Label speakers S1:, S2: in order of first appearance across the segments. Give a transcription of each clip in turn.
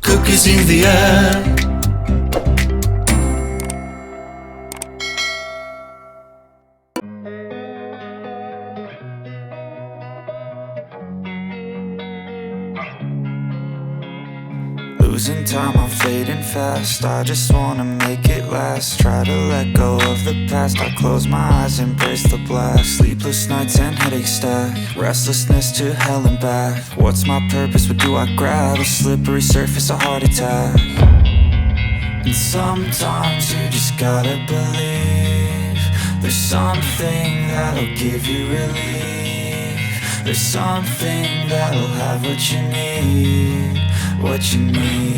S1: Cookies in the air.
S2: Losing time, I'm fading fast. I just wanna make it last. Try to let go of the past. I close my eyes, embrace the blast. Sleepless nights and headaches stack. Restlessness to hell and back. What's my purpose? What do I grab? A slippery surface, a heart attack. And sometimes you just gotta believe there's something that'll give you relief. There's something that'll have what you need. What you need.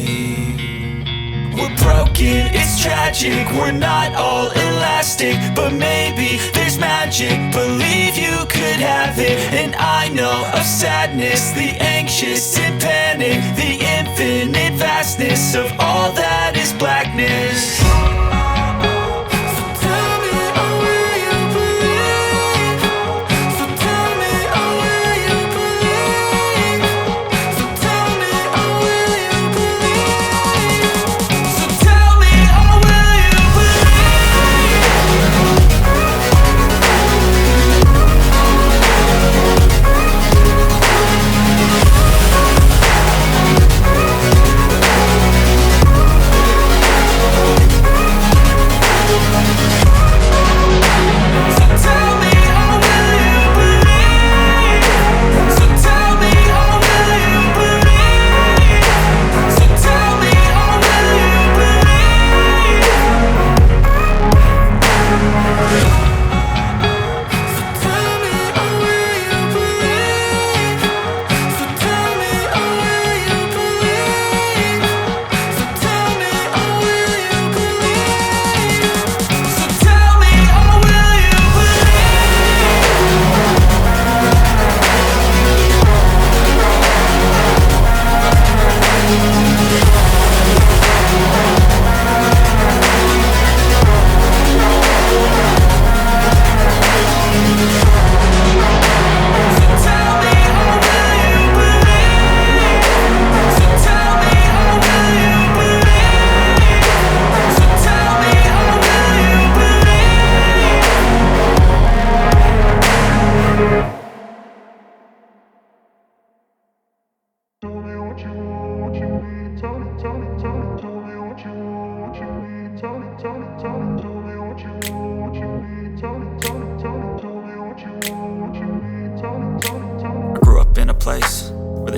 S2: We're broken, it's tragic. We're not all elastic, but maybe there's magic. Believe you could have it. And I know of sadness, the anxious and panic, the infinite vastness of all that is blackness.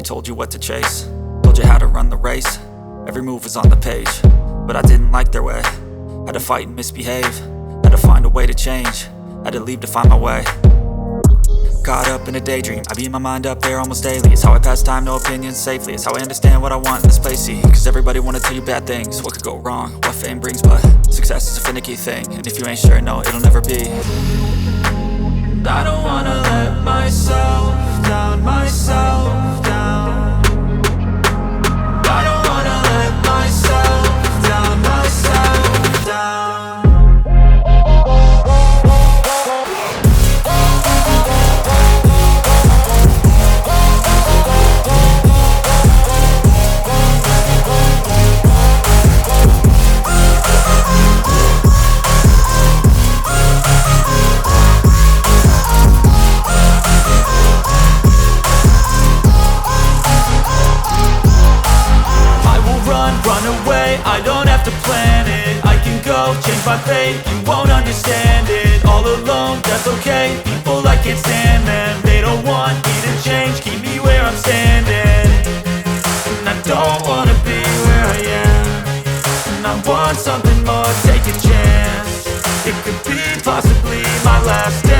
S2: Told you what to chase, told you how to run the race. Every move was on the page, but I didn't like their way. Had to fight and misbehave, had to find a way to change, had to leave to find my way. Caught up in a daydream, I beat my mind up there almost daily. It's how I pass time, no opinions safely. It's how I understand what I want in this place, see. Cause everybody wanna tell you bad things, what could go wrong, what fame brings. But success is a finicky thing, and if you ain't sure, no, it'll never be. I don't wanna let myself down, myself down. I don't wanna let myself down, myself down. Run away, I don't have to plan it. I can go, change my fate, you won't understand it. All alone, that's okay, people I can't stand them. They don't want me to change, keep me where I'm standing. And I don't wanna be where I am, and I want something more, take a chance. It could be possibly my last day.